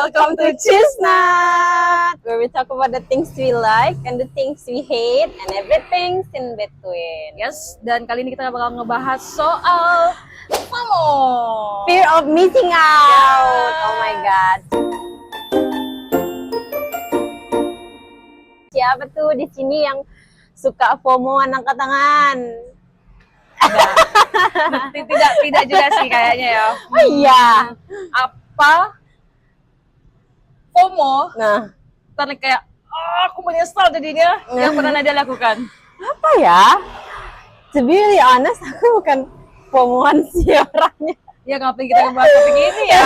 welcome to Chisnat, where we talk about the things we like and the things we hate and everything in between. Yes, dan kali ini kita bakal ngebahas soal FOMO. Fear of missing out. Oh my god. Siapa tuh di sini yang suka FOMO angkat tangan? Tidak juga sih kayaknya ya. Oh iya. Apa FOMO? Nah, Karena kayak aku menyesal jadinya yang pernah Nadia lakukan. apa ya? To be really honest, aku bukan FOMO-an sih orangnya. Ya ngapain kita ngebahas topik ini ya?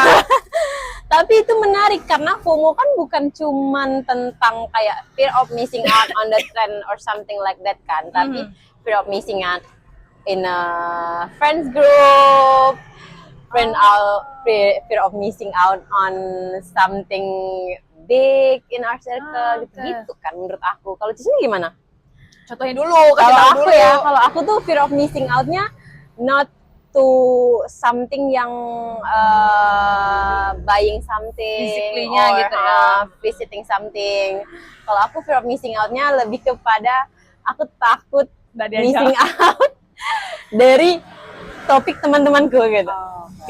Tapi itu menarik karena FOMO kan bukan cuman tentang kayak fear of missing out on the trend or something like that kan, tapi fear of missing out in a friends group, fear of missing out on something big in our circle, gitu kan menurut aku. Kalau Cisna gimana? Contohnya dulu, Kalau aku ya, kalau aku tuh fear of missing out-nya not to something yang buying something, Physically-nya or, gitu ya. Visiting something. Kalau aku fear of missing out-nya lebih kepada aku takut missing out dari topik teman-temanku gitu.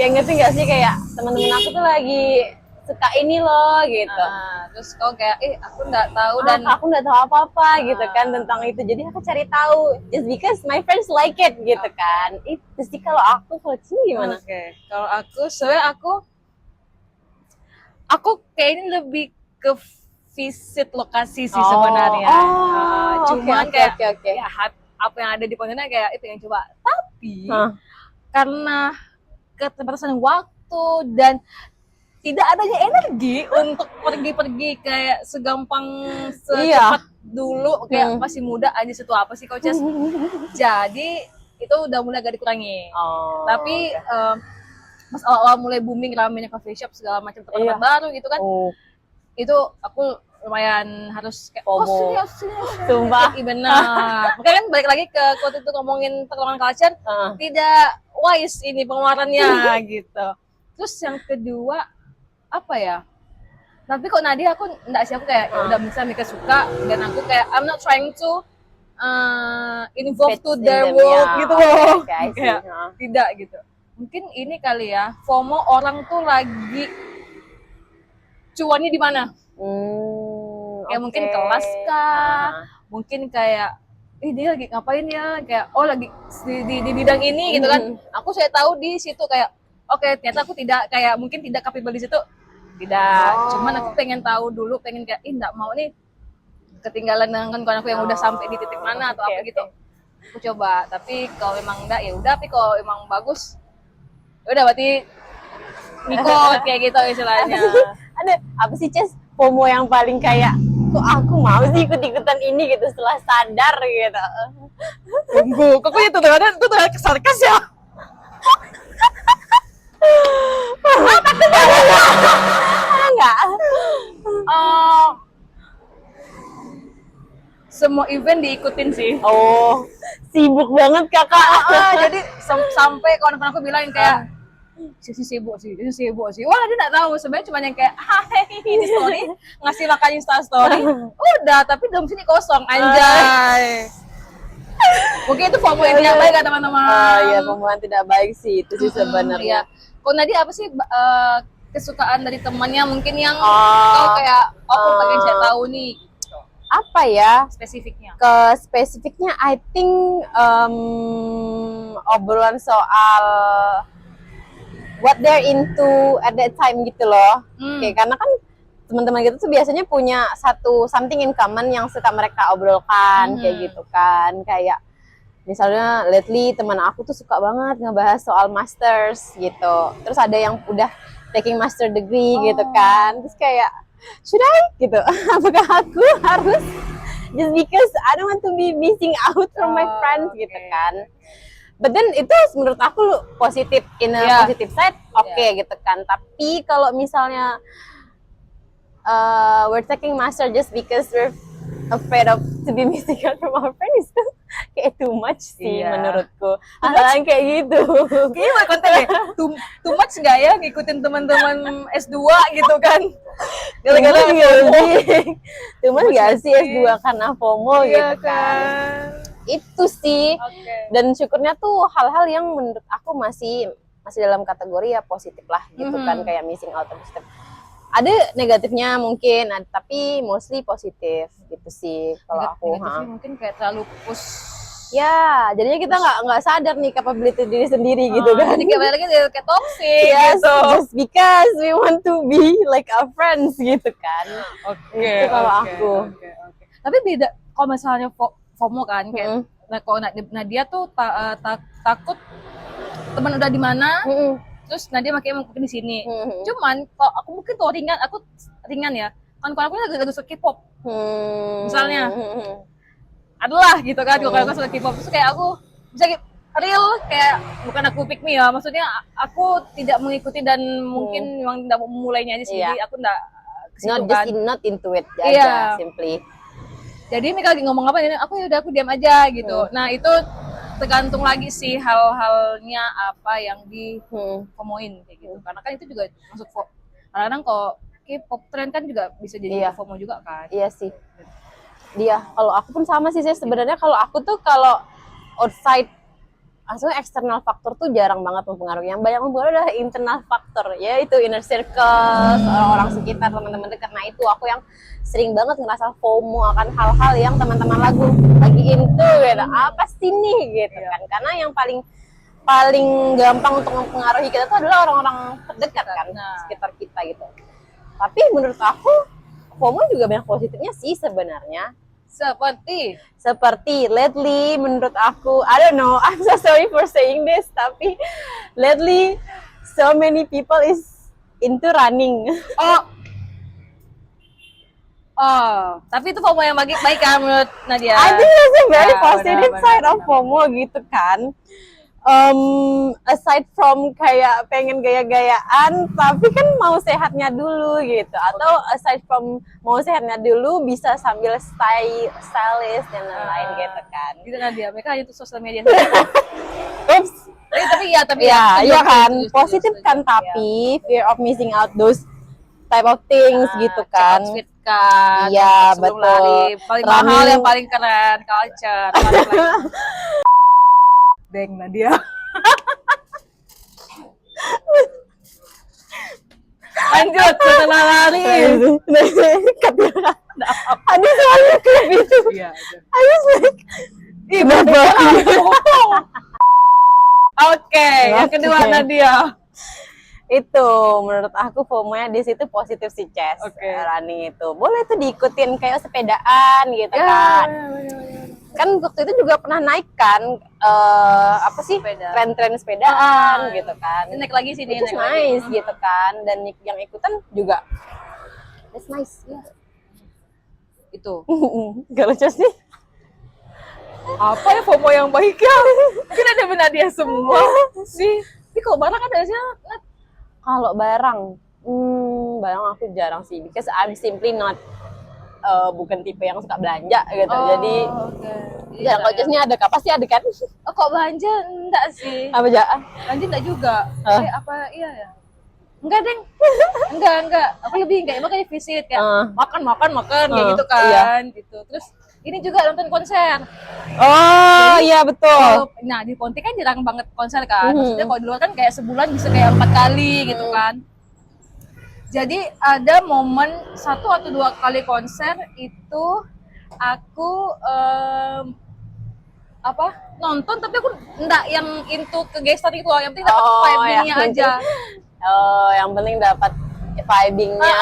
Kayak ngerti nggak sih, kayak teman-teman aku tuh lagi suka ini loh gitu. Terus kau kayak, aku nggak tahu dan Aku nggak tahu apa-apa gitu kan tentang itu. Jadi aku cari tahu just because my friends like it gitu kan. Itu sih kalau Cini gimana? Oke. Kalau aku sebenarnya aku kayaknya lebih ke visit lokasi sih sebenarnya. Cuman oke. ya apa yang ada di Pontianak kayak itu yang coba. Tapi karena keterbatasan waktu dan tidak adanya energi untuk pergi-pergi kayak segampang secepat dulu kayak masih muda aja, situ apa sih coaches. Jadi itu udah mulai agak dikurangi. Tapi pas awal-awal mulai booming ramenya coffee shop segala macam tempat baru gitu kan, itu aku lumayan harus kayak Sumpah. Benar. Makanya kan balik lagi ke quote itu ngomongin perkembangan culture, tidak wise ini pengeluarannya gitu. Terus yang kedua apa ya? Tapi kok Nadia aku enggak sih, aku kayak udah bisa mikir suka dan aku kayak I'm not trying to involve to their world gitu loh. Kayak tidak gitu. Mungkin ini kali ya, FOMO orang tuh lagi cuannya di mana? Kayak mungkin kelas kah? Mungkin kayak dia lagi ngapain ya? Kayak lagi di bidang ini gitu kan. Aku saya tahu di situ kayak ternyata aku tidak kayak mungkin tidak capable di situ. Tidak. Cuman aku pengen tahu dulu, pengen kayak enggak mau nih ketinggalan dengan kawan aku yang udah sampai di titik mana atau apa gitu. Aku coba, tapi kalau memang enggak ya udah, tapi kalau emang bagus ya udah berarti ngikut kayak gitu istilahnya. Ada apa sih Ces FOMO yang paling kayak kok aku mau sih ikut-ikutan ini gitu setelah sadar gitu. Tunggu, kok itu tuh sarkas ya? Apa tuh? Enggak. Semua event diikutin sih. Sibuk banget kakak. Jadi sampai kawan-kawan aku bilang kayak Sisi sibuk sih. Wah, dia nggak tahu sebenarnya cuma yang kayak ini story ngasih makan Insta story. Udah, tapi dalam sini kosong anjay. Mungkin itu FOMO yang tidak baik kan teman-teman. Iya, FOMO tidak baik sih itu sih sebenarnya. Kok Nadia apa sih kesukaan dari temannya mungkin yang kau kayak aku pengen saya tahu nih. Apa ya Spesifiknya? Spesifiknya I think obrolan soal what they're into at that time gitu loh. Kayak karena kan teman-teman gitu tuh biasanya punya something in common yang suka mereka obrolkan kayak gitu kan. Kayak misalnya lately teman aku tuh suka banget ngebahas soal masters gitu. Terus ada yang udah taking master degree gitu kan. Terus kayak should I gitu? Apakah aku harus just because I don't want to be missing out from my friends gitu kan. But then itu menurut aku positif in a positive side, gitu kan. Tapi kalau misalnya we're taking master just because we're afraid of to be missing out from our friends itu kayak too much sih Iya. menurutku. Hal-hal yang kayak gitu. Kayaknya mau konten deh, too much nggak ya ngikutin teman-teman S2 gitu kan? Gara-gara Too much nggak FOMO. sih? Too much nggak sih nggak sih? S2 karena FOMO Iya gitu kan. kan? Itu sih. Oke. Dan syukurnya tuh hal-hal yang menurut aku masih dalam kategori ya positif lah gitu kan, kayak missing out positif. Ada negatifnya mungkin, tapi mostly positif gitu sih kalau aku. Negatifnya mungkin kayak terlalu push. Ya, jadinya kita nggak sadar nih capability diri sendiri gitu kan. Jadi kayak balik lagi kayak toxic Yes, gitu. just because we want to be like our friends gitu kan. Oke. Itu kalau aku. Oke. Tapi beda kalau misalnya FOMO kan kayak kalau Nadia tuh takut teman udah di mana, terus Nadia makanya mau di sini. Cuman kalau aku mungkin tuh ringan ya. Kan kalau aku lagi suka K-pop. Misalnya adalah gitu kan kalau aku suka K-pop terus kayak aku bisa real kayak bukan aku pick me ya, maksudnya aku tidak mengikuti dan mungkin memang tidak mau memulainya aja sih. Jadi aku enggak ke situ kan. Not into it Iya. aja, simply. Jadi Mika lagi ngomong apa ini, aku yaudah aku diam aja gitu. Nah itu tergantung lagi sih hal-halnya apa yang di FOMO-in kayak gitu. Karena kan itu juga masuk kadang-kadang kok K-pop trend kan juga bisa jadi FOMO juga kan. Iya sih. Kalau aku pun sama sih, saya sebenarnya kalau aku tuh kalau outside, maksudnya eksternal faktor tuh jarang banget mempengaruhi. Yang banyak mempengaruhi adalah internal faktor, yaitu inner circle, orang-orang sekitar, teman-teman dekat. Nah itu aku yang sering banget ngerasa FOMO akan hal-hal yang teman-teman lagi into gitu. Apa sih nih gitu kan? Karena yang paling gampang untuk mempengaruhi kita tuh adalah orang-orang terdekat kan, sekitar kita gitu. Tapi menurut aku FOMO juga banyak positifnya sih sebenarnya. Seperti lately menurut aku, I don't know, I'm so sorry for saying this, tapi lately so many people is into running. Tapi itu FOMO yang baik kan menurut Nadia? I think that's a very positive side of FOMO gitu kan. Aside from kayak pengen gaya-gayaan, tapi kan mau sehatnya dulu gitu. Atau aside from mau sehatnya dulu, bisa sambil stylish dan lain-lain gitu kan. Gitu Nadia, mereka hanya itu sosial media. Oops. Tapi iya kan, positif kan, tapi fear of missing out those type of things gitu kan. Outfit kan. Iya, sebelum betul. Lari. Paling mahal yang paling keren, culture. Deng Nadia. Lanjut, setelah lari. Ada soalnya klip itu. Iya. I was like, kenapa? Oke, yang kedua Nadia. Itu menurut aku FOMO-nya di situ positif sih, Ces. Running itu boleh tuh diikutin kayak sepedaan gitu kan. Kan waktu itu juga pernah naik kan apa sih tren-tren sepedaan gitu kan. Naik lagi sih, itu nice gitu kan, dan yang ikutan juga that's nice ya. Itu gak lucu sih. Apa ya FOMO yang baik ya? Mungkin ada benar dia semua sih. Tapi kalau barang ada sih. Kalau barang aku jarang sih, because I'm simply not bukan tipe yang suka belanja gitu. Jadi jarang. Kalau ada kapas sih ada kan. Kok belanja enggak sih? Apa aja? Belanja enggak juga. Apa iya ya? Enggak, Deng. Enggak. Aku lebih enggak, emang kayak visit kayak makan kayak gitu kan, gitu. Terus ini juga nonton konser. Oh iya betul. Nah di Ponti kan jarang banget konser kan. Maksudnya kalau di luar kan kayak sebulan bisa kayak 4 kali gitu kan. Jadi ada momen 1 atau 2 kali konser itu aku nonton, tapi aku enggak yang into ke gestar gitu loh. Yang penting dapat vibe-nya aja. Yang penting dapat vibing-nya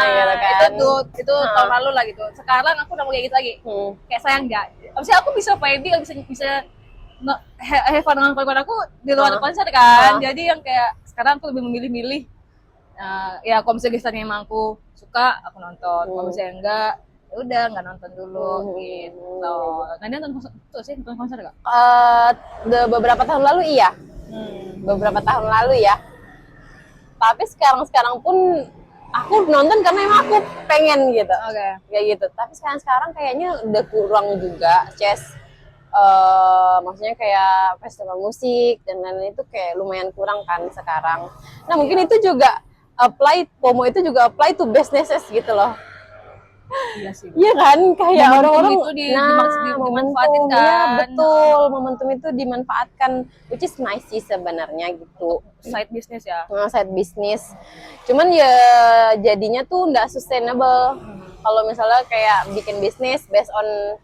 gitu kan. Itu tahun lalu lah gitu. Sekarang aku udah mau kayak gitu lagi. Kayak sayang enggak. Maksudnya aku bisa vibing, bisa have fun dengan kawan-kawan aku di luar konser kan. Jadi yang kayak sekarang aku lebih memilih-milih. Ya kalau misalnya gestarnya emang aku suka, aku nonton. Kalau misalnya enggak, ya udah nggak nonton dulu gitu. Nadia nonton konser nggak? Beberapa tahun lalu iya. Beberapa tahun lalu ya. Tapi sekarang pun aku nonton karena emang aku pengen gitu. Oke. Kayak gitu. Tapi sekarang kayaknya udah kurang juga chess. Maksudnya kayak festival musik dan lain-lain itu kayak lumayan kurang kan sekarang. Nah mungkin itu juga FOMO itu juga apply to businesses gitu loh. Iya sih. Iya kan, kayak orang-orang itu dimanfaatin kan. Iya betul, momentum itu dimanfaatkan, which is nice sih sebenarnya gitu. Side business ya. Side business. Cuman ya jadinya tuh nggak sustainable. Kalau misalnya kayak bikin bisnis based on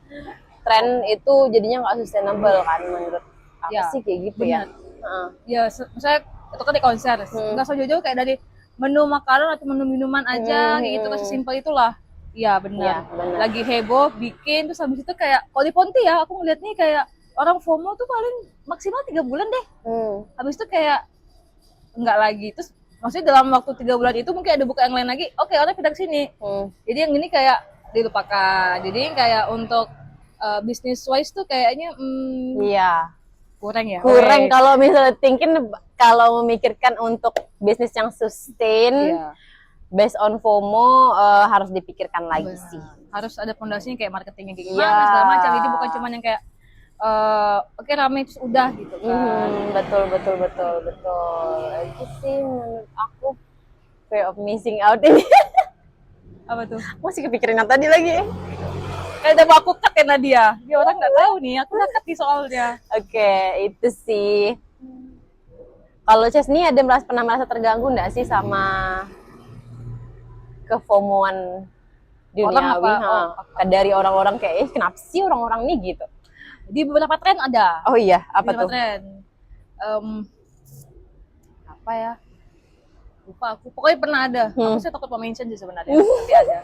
trend itu jadinya nggak sustainable kan menurut aku Ya, sih kayak gitu bener. ya. Ya, misalnya itu kan di konser, nggak usah jauh-jauh kayak dari menu makanan atau menu minuman aja gitu kan, sesimpel itulah. Iya benar. Iya, benar. Lagi heboh bikin terus habis itu kayak kalau di Ponti ya aku ngeliat nih kayak orang FOMO tuh paling maksimal 3 bulan deh. Habis itu kayak enggak lagi. Terus maksudnya dalam waktu 3 bulan itu mungkin ada buka yang lain lagi. Oke, orang pindah ke sini. Jadi yang ini kayak dilupakan. Jadi kayak untuk business wise tuh kayaknya Iya. kurang ya. Kurang kalau misalnya kalau memikirkan untuk bisnis yang sustain. Iya. Based on FOMO harus dipikirkan lagi sih. Harus ada fondasinya kayak marketingnya kayak gimana segala macam. Jadi bukan cuma yang kayak oke rame terus udah gitu kan. Betul. Itu sih menurut aku fear of missing out ini. Apa tuh? Masih kepikiran yang tadi lagi. Kayak udah aku cut ya Nadia. Dia orang nggak tahu nih. Aku udah cut nih soalnya. Oke, itu sih. Kalau Ces nih pernah merasa terganggu nggak sih sama kefomoan duniawi dari orang-orang kayak kenapa sih orang-orang nih gitu? Di beberapa tren ada. Oh iya, apa tuh? Tren. Apa ya? Lupa aku. Pokoknya pernah ada. Aku sih takut mention sih sebenarnya. Tapi ada.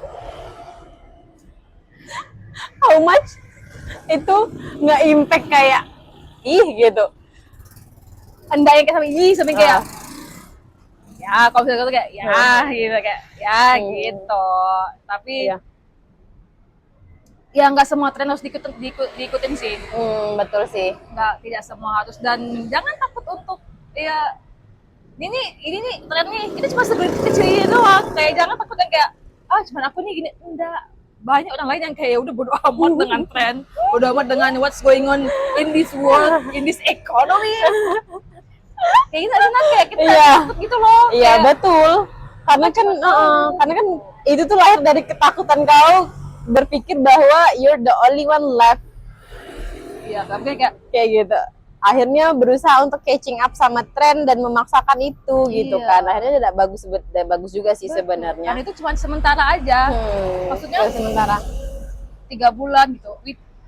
How much itu nggak impact kayak gitu? Anda yang kayak sampai kayak ya kalau misalnya kayak gitu kayak gitu. Tapi ya nggak semua tren harus diikutin sih. Betul sih. Tidak semua harus, dan jangan takut untuk ya ini nih tren nih, ini cuma kecil ini doang. Kayak jangan takut yang kayak cuma aku nih gini, enggak. Banyak orang lain yang kayak udah bodo amat dengan tren, bodo amat dengan what's going on in this world, in this economy. Kayak gitu kayak kita takut gitu loh. Iya betul. Karena kan itu tuh lahir dari ketakutan kau berpikir bahwa you're the only one left. Iya, tapi kayak gitu. Akhirnya berusaha untuk catching up sama tren dan memaksakan itu gitu kan. Akhirnya tidak bagus juga sih sebenarnya. Dan itu cuma sementara aja. Maksudnya sementara 3 bulan gitu.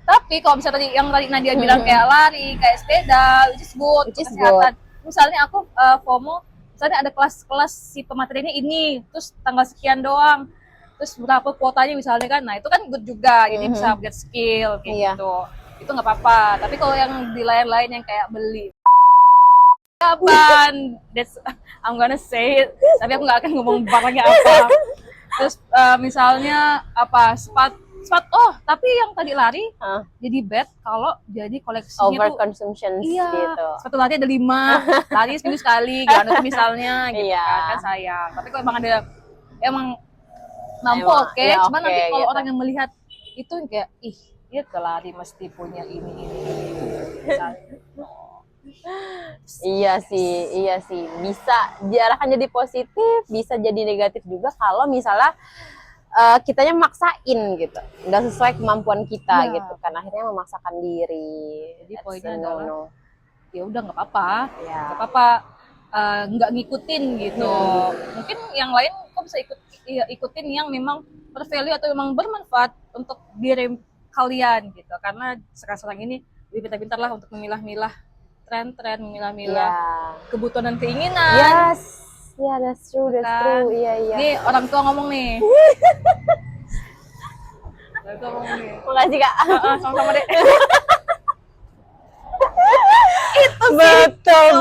Tapi kalau misalnya yang tadi Nadia bilang kayak lari, kayak sepeda, which is good, kesehatan. Misalnya aku FOMO, misalnya ada kelas si pematerinya ini, terus tanggal sekian doang, terus berapa kuotanya misalnya kan, nah itu kan good juga, jadi bisa upgrade skill kayak gitu, itu nggak apa-apa. Tapi kalau yang di lain-lain yang kayak beli kapan, I'm gonna say it, tapi aku nggak akan ngomong barangnya apa. Terus misalnya apa sepatu, tapi yang tadi lari jadi bad kalau jadi koleksinya overconsumption gitu. Sepatu lari ada 5, lari seminggu sekali, gitu misalnya gitu kan sayang. Tapi kalau emang mampu cuman nanti kalau orang yang melihat itu kayak dia kelari mesti punya ini. Iya sih, bisa diarahkan jadi positif, bisa jadi negatif juga kalau misalnya kitanya maksain gitu, nggak sesuai kemampuan kita gitu kan, akhirnya memaksakan diri. Jadi poinnya adalah ya udah nggak apa-apa, nggak ngikutin gitu. Mungkin yang lain kok bisa ikutin yang memang bervalue atau memang bermanfaat untuk diri kalian gitu. Karena sekarang ini lebih pintar-pintar lah untuk memilah-milah tren-tren, memilah-milah kebutuhan dan keinginan. Yeah, that's true. Iya. Nih orang tua ngomong nih. Makasih Kak. Sama-sama deh. Itu betul.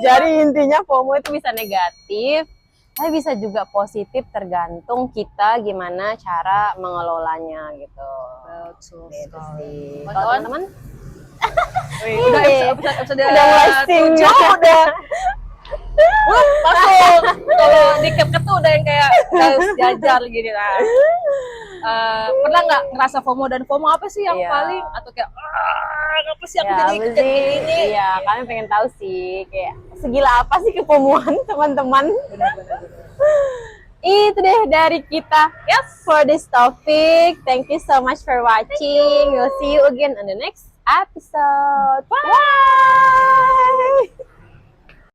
Jadi intinya FOMO itu bisa negatif, tapi bisa juga positif, tergantung kita gimana cara mengelolanya gitu. Betul. Gitu sih. Kalau teman-teman, udah episode udah udah masuk. Kalau di cap tuh udah yang kayak kita sejajar gitu kan. Pernah nggak ngerasa FOMO, dan FOMO apa sih yang paling, atau kayak apa sih aku jadi ikut ini? Iya, kalian pengen tahu sih kayak segila apa sih kepomuan teman-teman. Benar-benar. Itu deh dari kita. Yes, for this topic. Thank you so much for watching. We'll see you again on the next episode.